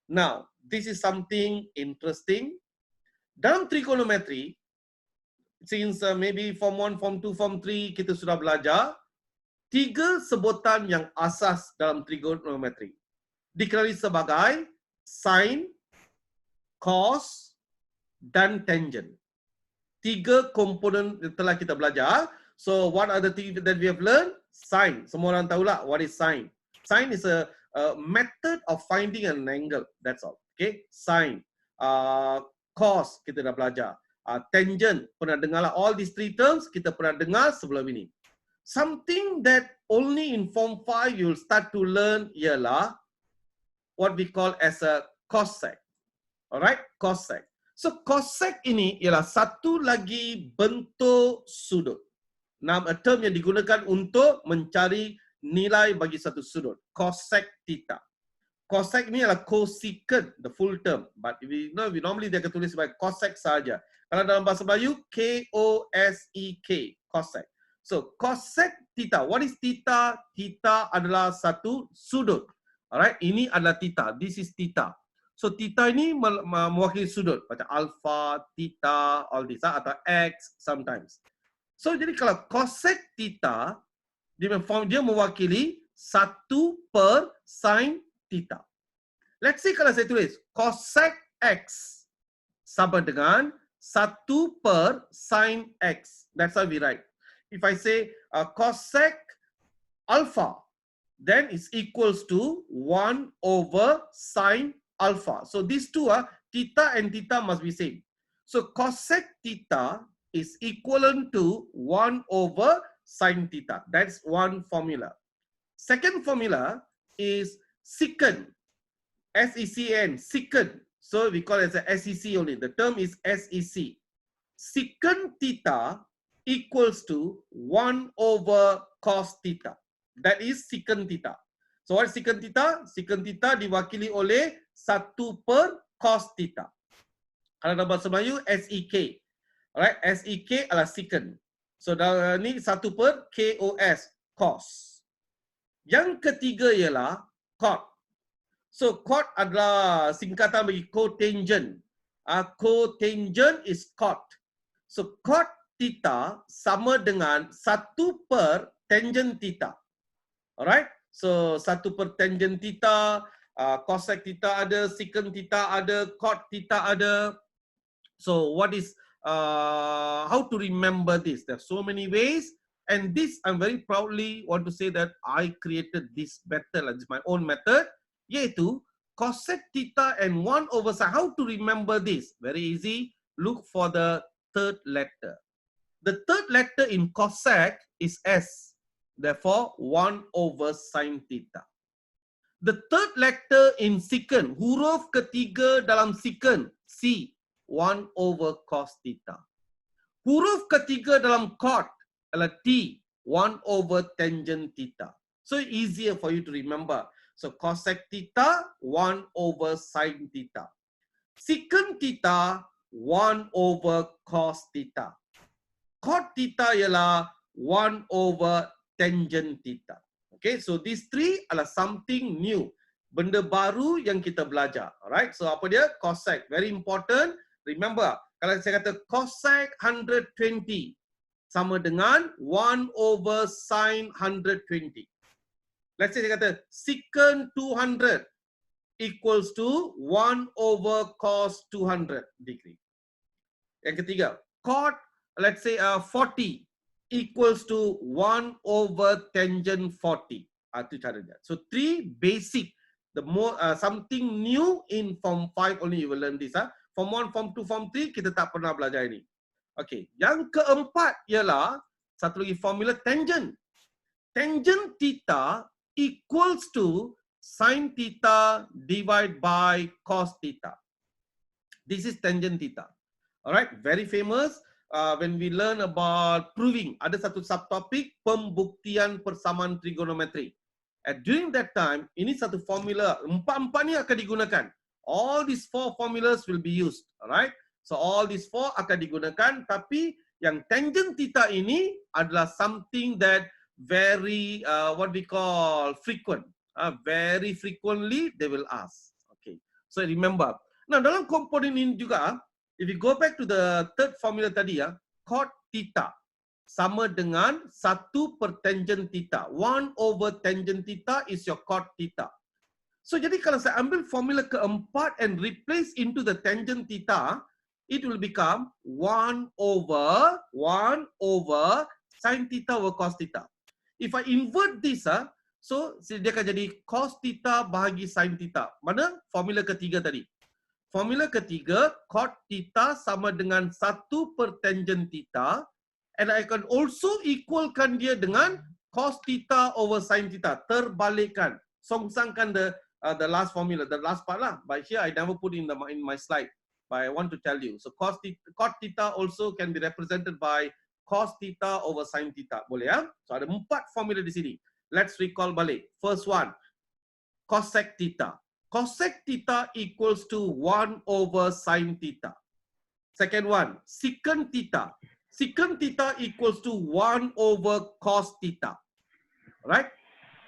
Now, this is something interesting. Dalam trigonometry, since maybe form 1, form 2, form 3 kita sudah belajar, 3 sebutan yang asas dalam trigonometry. Dikenali sebagai sin, cos, dan tangent. 3 komponen telah kita belajar. So, what are the things that we have learned? Sin. Semua orang tahulah what is sin. Sin is a method of finding an angle. That's all. Okay. Sin. Cos kita dah belajar. Tangent. Pernah dengar lah. All these 3 terms kita pernah dengar sebelum ini. Something that only in form 5 you'll start to learn ialah what we call as a cosec. Alright, cosec. So cosec ini ialah satu lagi bentuk sudut. A term yang digunakan untuk mencari nilai bagi satu sudut. Cosec theta. Cosec ini adalah cosecant, the full term. But we normally dia akan tulis sebagai cosec saja. Kalau dalam bahasa Melayu, K-O-S-E-K, cosec. So cosec theta. What is theta? Theta adalah satu sudut. Alright, ini adalah theta. This is theta. So theta ini mewakili sudut macam alpha, theta, all this atau x sometimes. So jadi kalau cosec theta dia mewakili 1 per sin theta. Let's say kalau saya tulis cosec x sama dengan 1 per sin x. That's how we write. If I say cosec alpha, then it's equals to 1 over sin alpha. So these two are theta and theta must be same. So cosec theta is equivalent to 1 over sin theta. That's one formula. Second formula is secant. S-E-C-N, secant. So we call it as a SEC only. The term is SEC. Secant theta equals to 1 over cos theta. That is secant theta. So what is secant theta? Secant theta diwakili oleh 1 per cos theta. Kalau dalam bahasa Melayu, SEK. Alright, SEK adalah secant. So dalam ni 1 per KOS, cos. Yang ketiga ialah cot. So cot adalah singkatan bagi cotangent. Cotangent is cot. So cot theta sama dengan 1 per tangent theta. Alright, so 1 per tangent theta, cosec theta ada, secant theta ada, cot theta ada. So what is, how to remember this? There are so many ways, and this I'm very proudly want to say that I created this method, it's my own method, iaitu cosec theta and 1 over sin. How to remember this? Very easy. Look for the third letter. The third letter in cosec is S. Therefore, 1 over sin theta. The third letter in secant, huruf ketiga dalam secant, C, 1 over cos theta. Huruf ketiga dalam cot adalah T, 1 over tangent theta. So easier for you to remember. So cosec theta, 1 over sin theta. Secant theta, 1 over cos theta. Cot theta ialah 1 over tangent theta. Okay, so these 3 adalah something new. Benda baru yang kita belajar. Alright, so apa dia? Cosec, very important. Remember, kalau saya kata cosec 120 sama dengan 1 over sin 120. Let's say saya kata secant 200 equals to 1 over cos 200 degree. Yang ketiga, cot, let's say 40 equals to 1 over tangent 40. Itu caranya. So 3 basic, the more something new in form 5 only you will learn this. Form 1, form 2, form 3 kita tak pernah belajar ini. Okay, yang keempat ialah satu lagi formula tangent. Tangent theta equals to sin theta divided by cos theta. This is tangent theta. Alright, very famous. When we learn about proving, ada satu subtopik pembuktian persamaan trigonometri. During that time, ini satu formula, empat-empat ni akan digunakan. All these 4 formulas will be used, alright? So all these 4 akan digunakan, tapi Yang tangent theta ini adalah something that very what we call frequent. Very frequently they will ask. Okay. So remember. Nah, dalam komponen ini juga, if you go back to the third formula tadi ya, cot theta sama dengan 1 per tangent theta. 1 over tangent theta is your cot theta. So jadi kalau saya ambil formula keempat and replace into the tangent theta, it will become 1 over sin theta over cos theta. If I invert this, so dia akan jadi cos theta bahagi sin theta. Mana formula ketiga tadi? Formula ketiga, cot theta sama dengan 1 per tangent theta, and I can also equalkan dia dengan cos theta over sin theta. Terbalikkan, songsangkan the last formula, the last part lah. But here I never put in my slide. But I want to tell you. So cot theta also can be represented by cos theta over sin theta. Boleh ya? So ada 4 formula di sini. Let's recall balik. First one, cosec theta. Cosec theta equals to 1 over sin theta. Second one, secant theta. Secant theta equals to 1 over cos theta. Right?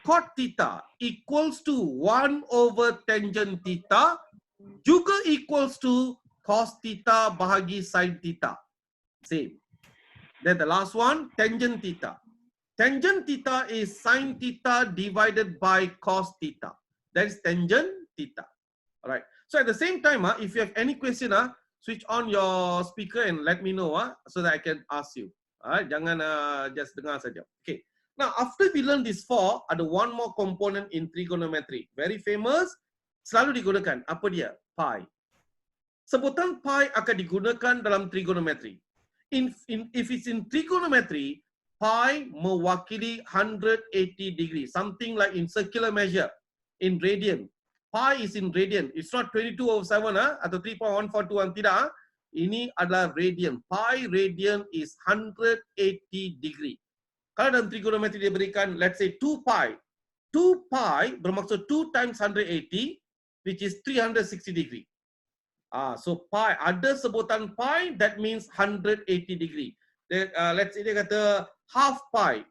Cot theta equals to 1 over tangent theta juga equals to cos theta bahagi sin theta. Same. Then the last one, tangent theta. Tangent theta is sin theta divided by cos theta. That is tangent theta. Alright. So at the same time, if you have any question, switch on your speaker and let me know so that I can ask you. Alright. Jangan just dengar saja. Okay. Now, after we learn these 4, ada one more component in trigonometry. Very famous, selalu digunakan. Apa dia? Pi. Sebutan pi akan digunakan dalam trigonometry. If it's in trigonometry, pi mewakili 180 degree. Something like in circular measure, in radian. Pi is in radian. It's not 22 over 7 atau 3.142 tidak. Ini adalah radian. Pi radian is 180 degree. Kalau dalam trigonometri dia berikan, let's say 2 pi. 2 pi bermaksud 2 times 180, which is 360 degree. So pi, ada sebutan pi, that means 180 degree. Let's say dia kata half pi.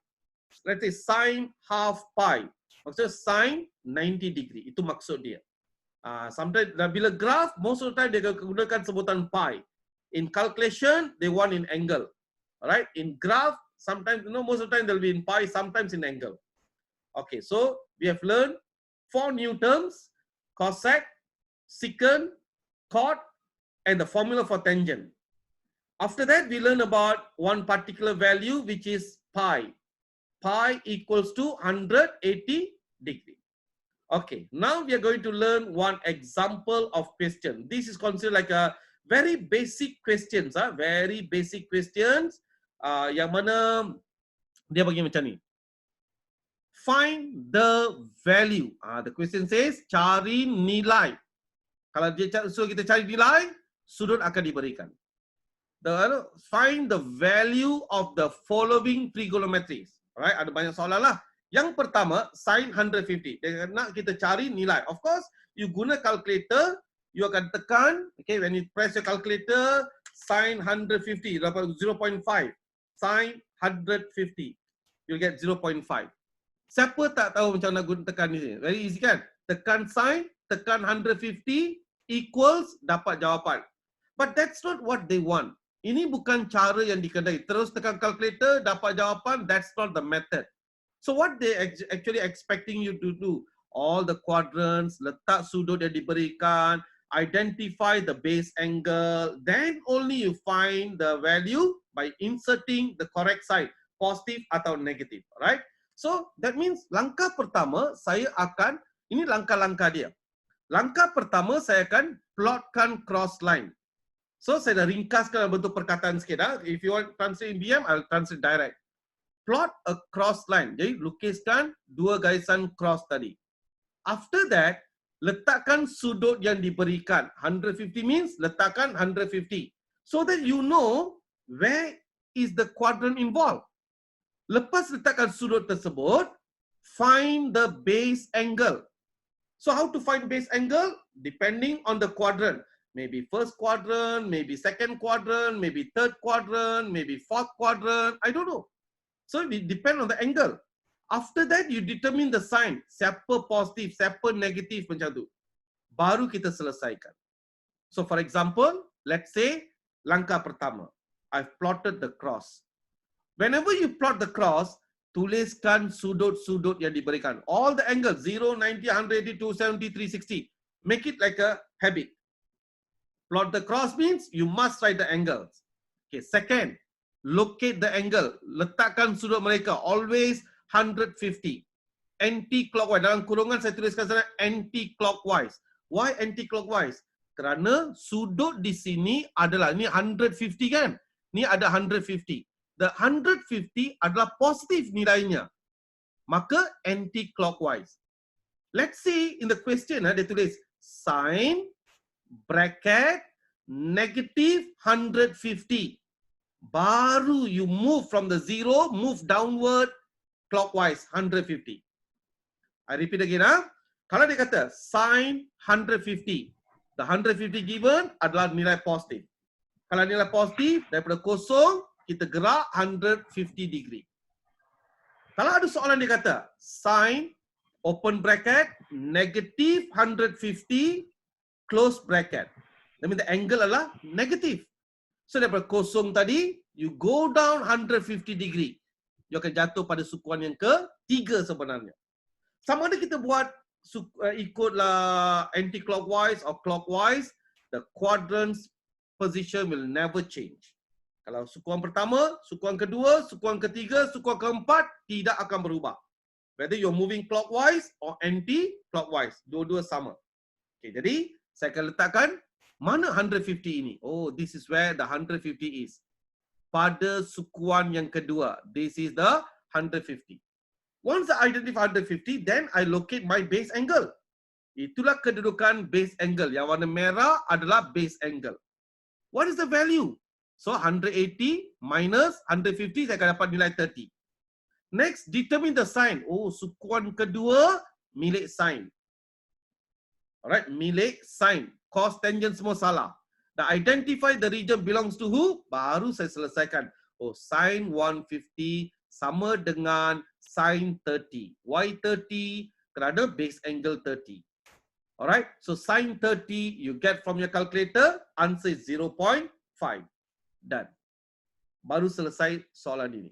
Let's say sin half pi. Maksudnya sin 90 degree. Itu maksud dia. Sometimes bila graph, most of the time dia gunakan sebutan pi. In calculation, they want in angle. Alright? In graph, sometimes, most of the time they'll be in pi, sometimes in angle. Okay, so we have learned 4 new terms, cosec, secant, cot, and the formula for tangent. After that, we learn about one particular value, which is pi. Pi equals to 180 degree. Okay, now we are going to learn one example of question. This is considered like a very basic questions, very basic questions. Yang mana dia bagi macam ni. Find the value. The question says cari nilai. Kalau dia suruh kita cari nilai, sudut akan diberikan. Find the value of the following trigonometries. Alright, ada banyak soalan lah. Yang pertama, sin 150. Dia nak kita cari nilai. Of course, you guna calculator, you akan tekan, okay, when you press your calculator, sin 150 dapat 0.5. Sin 150, you'll get 0.5. Siapa tak tahu macam mana guna tekan ni? Very easy kan? Tekan sin, tekan 150 equals, dapat jawapan. But that's not what they want. Ini bukan cara yang dikendaki. Terus tekan calculator, dapat jawapan, that's not the method. So what they actually expecting you to do? All the quadrants, letak sudut yang diberikan, identify the base angle, then only you find the value by inserting the correct side, positive atau negative, right? So that means langkah pertama saya akan, ini langkah-langkah dia. Langkah pertama saya akan plotkan cross line. So saya dah ringkaskan dalam bentuk perkataan sikit. If you want translate in BM, I'll translate direct. Plot a cross line. Jadi lukiskan dua garisan cross tadi. After that, letakkan sudut yang diberikan. 150 means letakkan 150. So that you know where is the quadrant involved. Lepas letakkan sudut tersebut, find the base angle. So how to find base angle? Depending on the quadrant. Maybe first quadrant, maybe second quadrant, maybe third quadrant, maybe fourth quadrant. I don't know. So it depends on the angle. After that, you determine the sign. Siapa positif, siapa negatif macam tu. Baru kita selesaikan. So for example, let's say langkah pertama. I've plotted the cross. Whenever you plot the cross, tuliskan sudut-sudut yang diberikan. All the angles, 0, 90, 180, 270, 360. Make it like a habit. Plot the cross means you must write the angles. Okay, second, locate the angle. Letakkan sudut mereka. Always 150. Anti-clockwise. Dalam kurungan saya tuliskan sana anti-clockwise. Why anti-clockwise? Kerana sudut di sini adalah, ni 150 kan? Ni ada 150. The 150 adalah positif nilainya. Maka anti-clockwise. Let's see in the question, dia tulis sin bracket negative 150. Baru you move from the 0, move downward clockwise 150. I repeat again. Kalau dia kata sin 150. The 150 given adalah nilai positif. Kalau nilai positif, daripada kosong, kita gerak 150 degree. Kalau ada soalan dia kata, sin, open bracket, negative 150, close bracket. That means the angle adalah negatif. So daripada kosong tadi, you go down 150 degree. You akan jatuh pada sukuan yang ketiga sebenarnya. Sama ada kita buat ikutlah anti-clockwise or clockwise, the quadrants position will never change. Kalau sukuan pertama, sukuan kedua, sukuan ketiga, sukuan keempat tidak akan berubah. Whether you're moving clockwise or anti-clockwise, dua-dua sama. Okay, jadi saya akan letakkan mana 150 ini. Oh, this is where the 150 is. Pada sukuan yang kedua, this is the 150. Once I identify 150, then I locate my base angle. Itulah kedudukan base angle. Yang warna merah adalah base angle. What is the value? So 180 minus 150, saya akan dapat nilai 30. Next, determine the sign. Oh, sukuan kedua milik sign. Alright, milik sign. Cos, tangent semua salah. Dah identify the region belongs to who? Baru saya selesaikan. Oh, sin 150 sama dengan sin 30. Why 30? Kerana base angle 30. Alright, so sin 30 you get from your calculator, answer is 0.5. Done. Baru selesai soalan ini.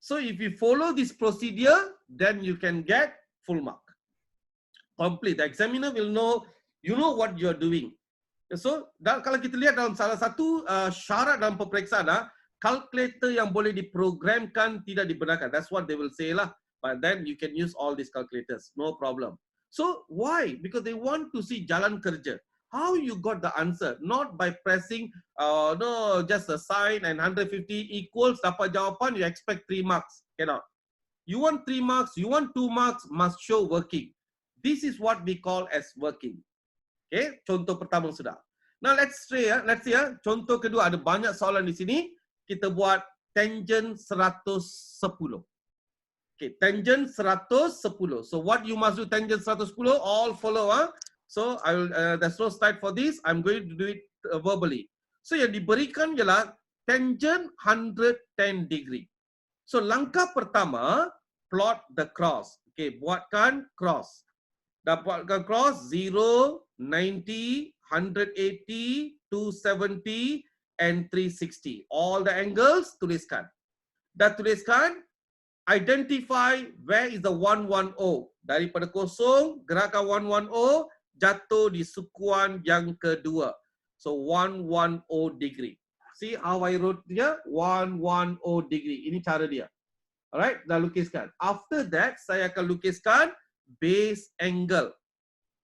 So if you follow this procedure, then you can get full mark. Complete. The examiner will know, you know what you are doing. So, kalau kita lihat dalam salah satu syarat dalam peperiksaan, kalkulator yang boleh diprogramkan tidak dibenarkan. That's what they will say lah. But then you can use all these calculators, no problem. So why? Because they want to see jalan kerja. How you got the answer? Not by pressing no, just a sign and 150 equals, dapat jawapan, you expect 3 marks. Cannot. You want 3 marks, you want 2 marks, must show working. This is what we call as working. Okay, contoh pertama sudah. Now let's see contoh kedua, ada banyak soalan di sini. Kita buat tangent 110. Okay, tangent 110. So what you must do tangent 110, all follow. So I will, there's no slide for this. I'm going to do it verbally. So yang diberikan ialah tangent 110 degree. So langkah pertama, plot the cross. Okay, buatkan cross. Dapatkan cross 0, 90, 180, 270 and 360. All the angles tuliskan. Dah tuliskan, identify where is the 110. Daripada kosong, gerakan 110 jatuh di sukuan yang kedua. So 110 degree. See how I wrote dia? 110 degree. Ini cara dia. Alright, dah lukiskan. After that, saya akan lukiskan base angle.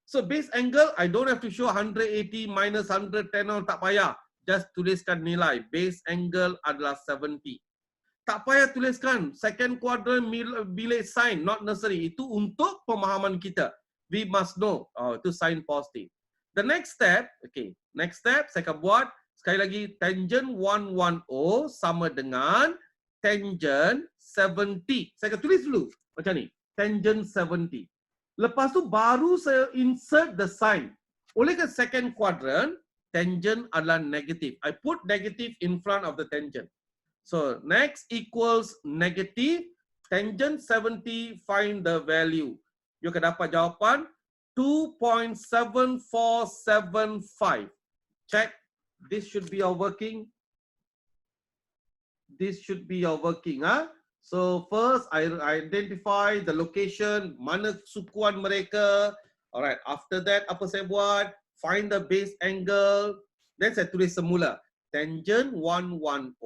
So base angle, I don't have to show 180 minus 110, tak payah. Just tuliskan nilai. Base angle adalah 70. Tak payah tuliskan second quadrant bilik sin, not necessary. Itu untuk pemahaman kita. We must know. Oh, itu sin positif. The next step, okay. Next step, saya akan buat sekali lagi tangent 110 sama dengan tangent 70. Saya akan tulis dulu macam ni. Tangent 70. Lepas tu baru saya insert the sign. Oleh ke second quadrant, tangent adalah negatif. I put negative in front of the tangent. So next equals negative tangent 70, find the value. You akan dapat jawapan 2.7475. Check. This should be your working. This should be your working. So first I identify the location, mana sukuan mereka. Alright, after that apa saya buat? Find the base angle. Then saya tulis semula. Tangent 110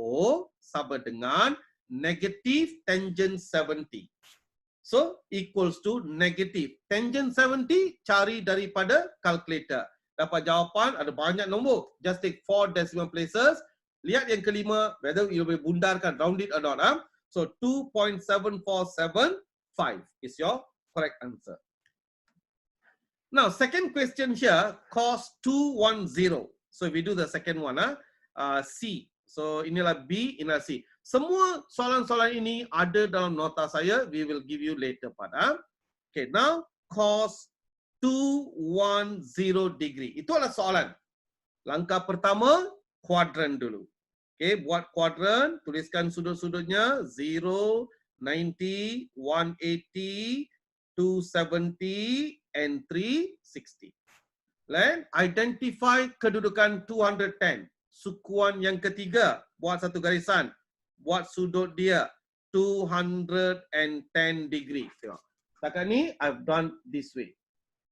sama dengan negative tangent 70. So equals to negative. Tangent 70 cari daripada calculator. Dapat jawapan ada banyak nombor. Just take 4 decimal places. Lihat yang kelima, whether you boleh bundarkan, round it or not. So 2.7475 is your correct answer. Now second question here, cos 210. So if we do the second one, C. So inilah B, inilah C. Semua soalan-soalan ini ada dalam nota saya. We will give you later part. Okay, now cos 210 degree. Itu adalah soalan. Langkah pertama, kuadran dulu. Okay, buat kuadran, tuliskan sudut-sudutnya 0, 90, 180, 270, and 360. Then identify kedudukan 210. Sukuan yang ketiga, buat satu garisan. Buat sudut dia 210 degree. Tengok. Setakat ni I've done this way.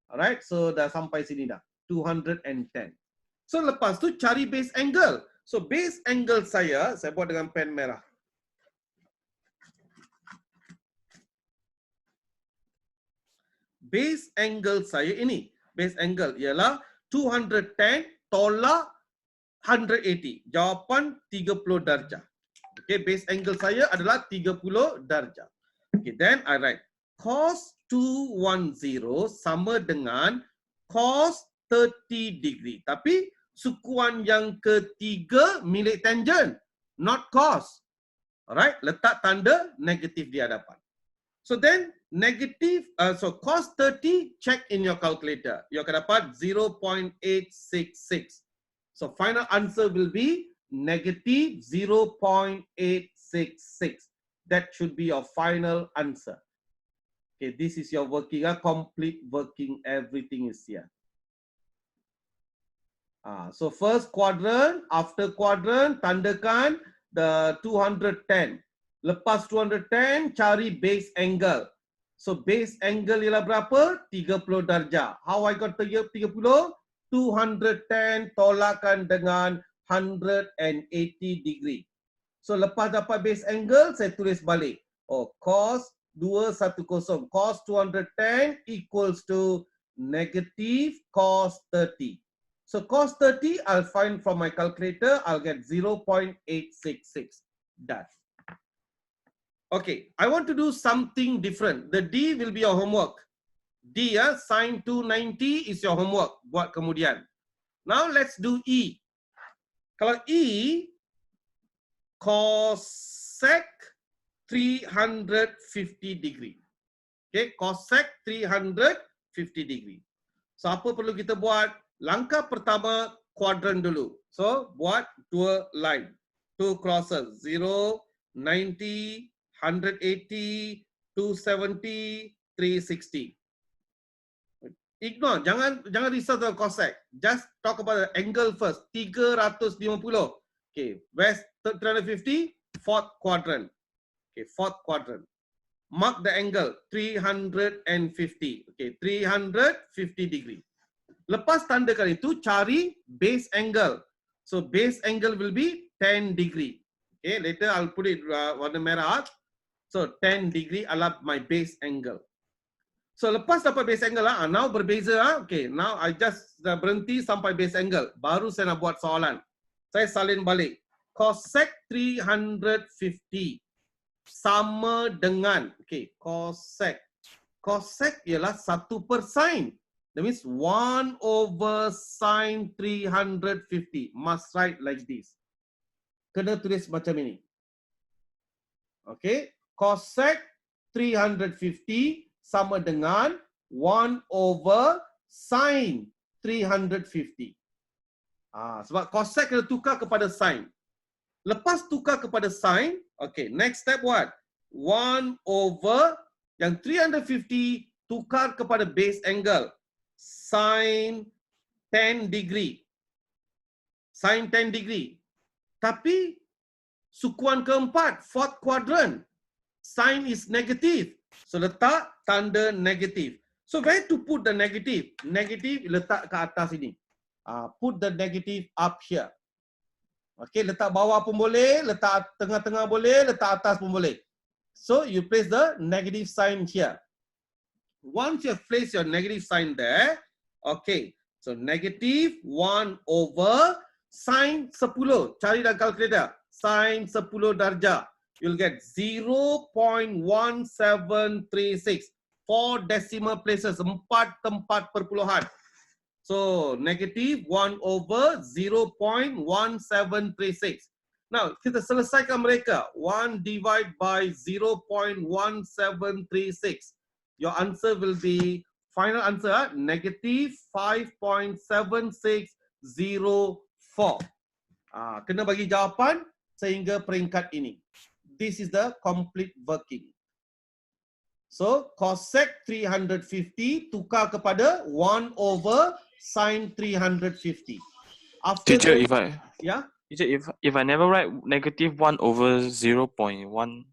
Alright, so dah sampai sini dah. 210. So lepas tu cari base angle. So base angle saya buat dengan pen merah. Base angle saya ini. Base angle ialah 210 tolak 180. Jawapan 30 darjah. Okay, base angle saya adalah 30 darjah. Okay, then I write cos 210 sama dengan cos 30 degree. Tapi sukuan yang ketiga milik tangent, not cos. Alright, letak tanda negatif di hadapan. So then negative, so cos 30, check in your calculator. You akan dapat 0.866. So final answer will be negative 0.866. That should be your final answer. Okay, this is your working, complete working, everything is here. So first quadrant, after quadrant, tandakan the 210. Lepas 210, cari base angle. So base angle ialah berapa? 30 darjah. How I got 30? 210 tolakkan dengan 180 degree. So lepas dapat base angle, saya tulis balik. Oh, cos 210. Cos 210 equals to negative cos 30. So cos 30, I'll find from my calculator, I'll get 0.866. Done. Okay, I want to do something different. The D will be your homework. D, sin 290 is your homework. Buat kemudian. Now let's do E. Kalau E, cosec 350 degree. Okay, cosec 350 degree. So apa perlu kita buat? Langkah pertama, kuadran dulu. So buat dua line. Two crosses. 0, 90, 180, 270, 360. Ignore, jangan risau tentang cosec. Just talk about the angle first. 350. Okay, west 350, fourth quadrant. Okay, fourth quadrant. Mark the angle 350. Okay, 350 degree. Lepas tandakan itu, cari base angle. So base angle will be 10 degree. Okay, later I'll put it warna merah. So 10 degree adalah my base angle. So lepas dapat base angle now berbeza Okay, now I just berhenti sampai base angle. Baru saya nak buat soalan. Saya salin balik. Cosec 350 sama dengan cosec. Cosec ialah 1 per sin. That means 1 over sin 350. Must write like this. Kena tulis macam ini. Okay, cosec 350 sama dengan 1 over sin 350. Sebab cosec kena tukar kepada sin. Lepas tukar kepada sin, okay, next step what? 1 over yang 350 tukar kepada base angle. Sin 10 degree. Sin 10 degree. Tapi sukuan keempat, fourth quadrant, sign is negative. So letak tanda negative. So where to put the negative? Negative letak ke atas ini. Put the negative up here. Okay, letak bawah pun boleh, letak tengah-tengah boleh, letak atas pun boleh. So you place the negative sign here. Once you have placed your negative sign there, okay, so negative 1 over sin 10. Cari dalam kalkulator. Sin 10 darjah. You'll get 0.1736. 4 decimal places. 4 tempat perpuluhan. So, negative 1 over 0.1736. Now, kita selesaikan mereka. 1 divide by 0.1736. Your answer will be, final answer, negative 5.7604. Kena bagi jawapan sehingga peringkat ini. This is the complete working. So, cosec 350 tukar kepada 1 over sin 350. After Teacher, that, Teacher, if I never write negative 1 over 0.1736,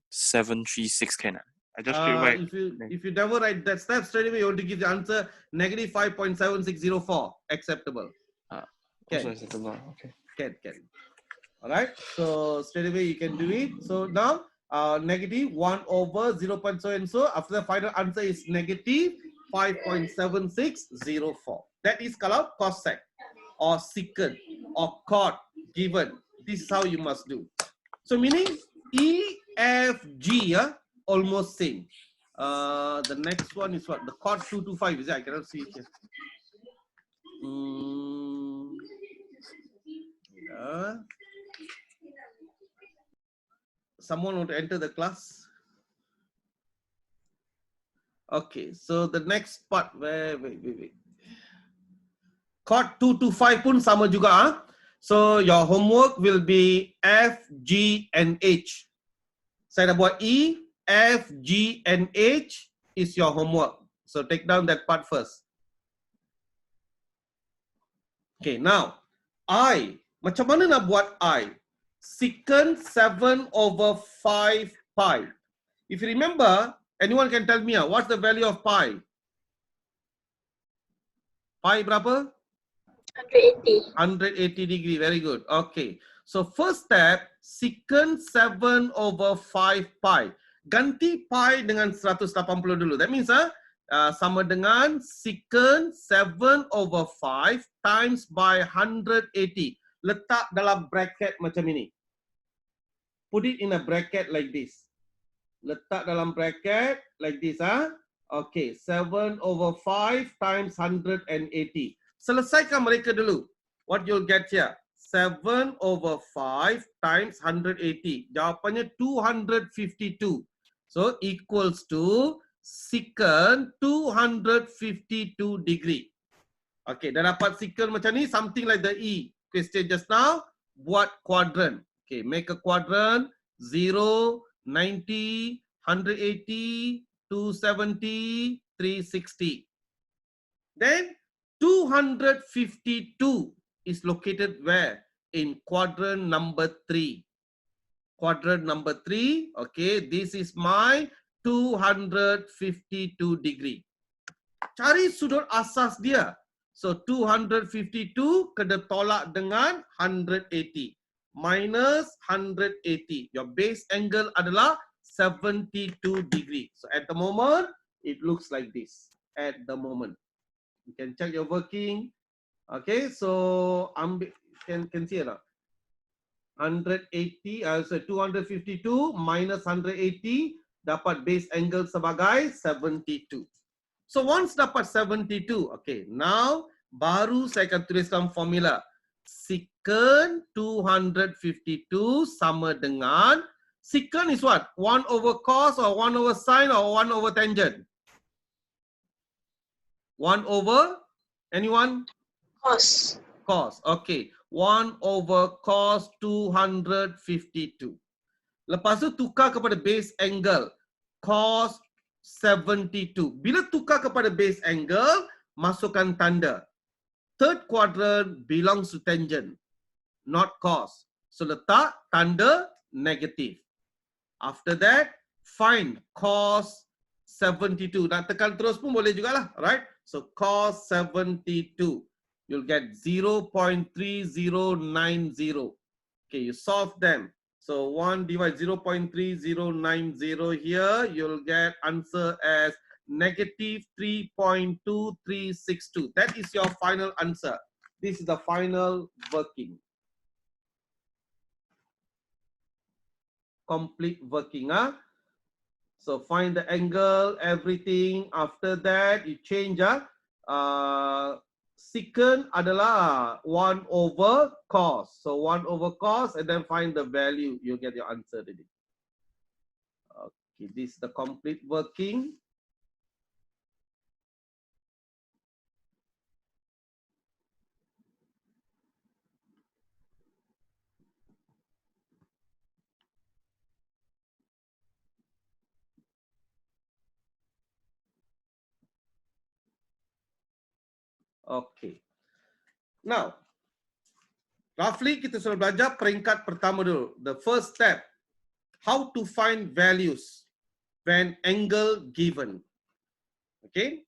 can I? I just straight write. If you never write that step, straight away you want to give the answer negative 5.7604. Acceptable. Also acceptable. Okay. Can. All right. So straight away you can do it. So now negative 1 over 0. So and so. After the final answer is negative 5.7604. That is kalau cosec or secant or cot given. This is how you must do. So meaning E, F, G, almost same. The next one is what? The cot 225 is it? I cannot see it here. Someone want to enter the class? Okay, so the next part, wait. Cot 225 pun sama juga. So your homework will be F, G, and H. Saya dah buat E, F, G, and H is your homework. So take down that part first. Okay, now I. Macam mana nak buat I? Secant 7 over 5 pi. If you remember, anyone can tell me what's the value of pi? Pi berapa? 180. 180 degree. Very good. Okay. So first step, secant 7 over 5 pi. Ganti pi dengan 180 dulu. That means sama dengan secant 7 over 5 times by 180. Letak dalam bracket macam ini. Put it in a bracket like this. Letak dalam bracket like this. Okay. 7 over 5 times 180. Selesaikan mereka dulu. What you'll get here? 7 over 5 times 180. Jawapannya 252. So equals to secant 252 degree. Okay, dah dapat secant macam ni, something like the E question just now. Buat quadrant. Okay, make a quadrant. 0, 90, 180, 270, 360. Then 252 is located where? In quadrant number 3. Quadrant number 3. Okay, this is my 252 degree. Cari sudut asas dia. So 252 kena tolak dengan 180. Minus 180. Your base angle adalah 72 degree. So at the moment, it looks like this. At the moment. You can check your working. Okay, so can see it. 180, so 252 minus 180 dapat base angle sebagai 72. So once dapat 72, okay, now baru saya akan tuliskan formula. Secant 252 sama dengan, secant is what? 1 over cos or 1 over sin or 1 over tangent? 1 over, anyone? Cos. Cos, okay. 1 over cos 252. Lepas tu tukar kepada base angle cos 72. Bila tukar kepada base angle, masukkan tanda. Third quadrant belongs to tangent, not cos. So letak tanda negative. After that, find cos 72. Nak tekan terus pun boleh jugalah, right? So cos 72. You'll get 0.3090. Okay, you solve them. So 1 divide 0.3090 here, you'll get answer as negative 3.2362. That is your final answer. This is the final working. Complete working. So find the angle, everything. After that, you change. Secant adalah 1 over cos. So 1 over cos and then find the value. You'll get your answer already. Okay, this is the complete working. Okay. Now, roughly kita sudah belajar peringkat pertama dulu. The first step, how to find values when angle given. Okay.